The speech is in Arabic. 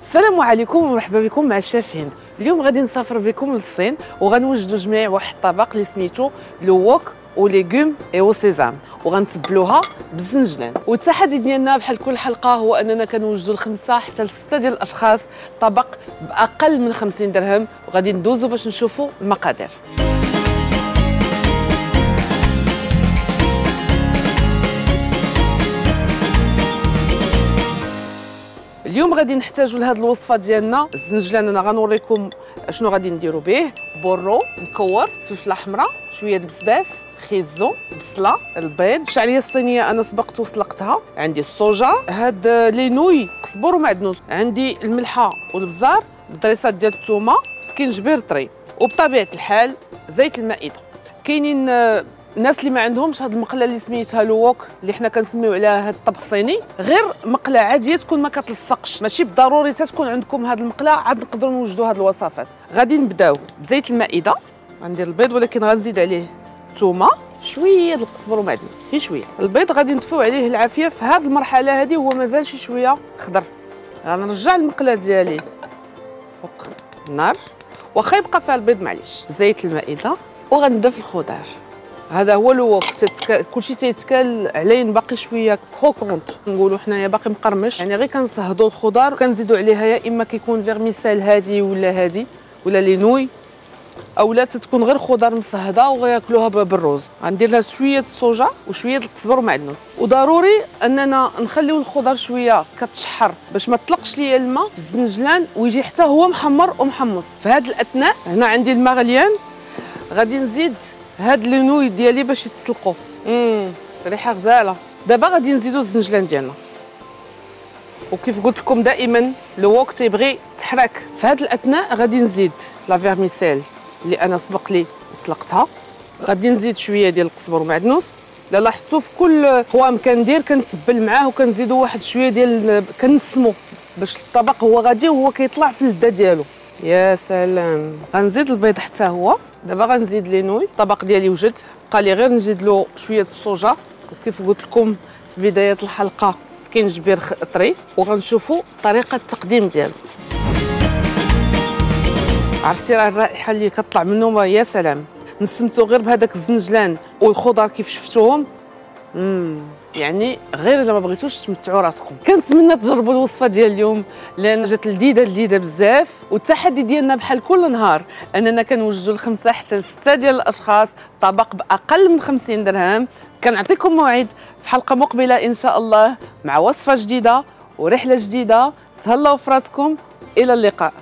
السلام عليكم ومرحبا بكم مع الشيف هند. اليوم غادي نسافر بكم للصين وغنوجدوا جميع واحد الطبق اللي سميتو لو ووك او ليغوم اي او سيزام، وغنتبلوها بالزنجلان. والتحدي ديالنا بحال كل حلقه هو اننا كنوجدوا ل5 حتى ل6 ديال الاشخاص طبق باقل من 50 درهم، وغادي ندوزوا باش نشوفوا المقادير. اليوم غادي نحتاجوا لهاد الوصفه ديالنا الزنجلان. انا غنوريكم شنو غادي نديروا به: بورو مكور، فلفله حمراء، شويه د بسباس، خيزو، بصله، البيض، الشعريه الصينيه انا سبقت وسلقتها، عندي الصوجا، هاد لي نوي قزبر ومعدنوس، عندي الملحه والبزار، الدريسات ديال الثومه، سكينجبير طري، وبطبيعه الحال زيت المائده. كاينين الناس اللي ما عندهمش هاد المقله اللي سميتها لو ووك اللي حنا كنسميو عليها هاد الطبق الصيني، غير مقله عاديه تكون ما كتلصقش، ماشي بالضروري تكون عندكم هاد المقله عاد نقدروا نوجدوا هاد الوصفات. غادي نبداو بزيت المائده، غندير البيض ولكن غنزيد عليه الثومه، شويه د القزبر ومعدنوس، غير شويه. البيض غادي نطفيو عليه العافيه في هاد المرحله هادي وهو مازال شي شويه خضر. غنرجع المقله ديالي فوق النار واخا يبقى فيها البيض معليش. زيت المائده وغنبدا في الخضار. هذا هو لو ووك، كلشي تيتكال عليه باقي شويه كروكونط، نقولوا حنايا باقي مقرمش، يعني غير كنصهدوا الخضار وكنزيدوا عليها يا اما كيكون فيرميسيل هادي ولا لي نوي، اولا تتكون غير خضار مصهده وغياكلوها بالروز. غندير لها شويه الصوجا وشويه القزبر ومعدنوس، وضروري اننا نخليو الخضار شويه كتشحر باش ما تطلقش ليا الماء في الزنجلان ويجي حتى هو محمر ومحمص. في هذا الاثناء هنا عندي الماء غليان، غادي نزيد هاد لي نوي ديالي باش يتسلقوا. ريحه غزاله. دابا غادي نزيدو الزنجلان ديالنا، وكيف قلت لكم دائما لو ووك تيبغي تحرك. في هاد الاثناء غادي نزيد لا فيرميسيل اللي انا سبق لي سلقتها، غادي نزيد شويه ديال القزبر ومعدنوس. الا لاحظتوا في كل قوام كندير كنتبل معاه وكنزيدوا واحد شويه ديال كنسمو باش الطبق هو غادي وهو كيطلع في اللذه ديالو. يا سلام. غنزيد البيض حتى هو. دابا غنزيد لي نوي. الطبق ديالي وجد، بقى لي غير نزيد له شويه الصوجا، وكيف قلت لكم في بدايه الحلقه سكينجبير طري، وغنشوفوا طريقه التقديم ديالو. عرفتي راه الرائحه اللي كطلع منه يا سلام. نسمتو غير بهذاك الزنجلان والخضر كيف شفتوهم، يعني غير الا ما بغيتوش تمتعوا راسكم. كنتمنى تجربوا الوصفه ديال اليوم لان جات لذيذه بزاف. والتحدي ديالنا بحال كل نهار اننا كنوجدوا ل5 حتى ل6 ديال الاشخاص طبق باقل من 50 درهم. كنعطيكم موعد في حلقه مقبله ان شاء الله مع وصفه جديده ورحله جديده. تهلاو في راسكم، الى اللقاء.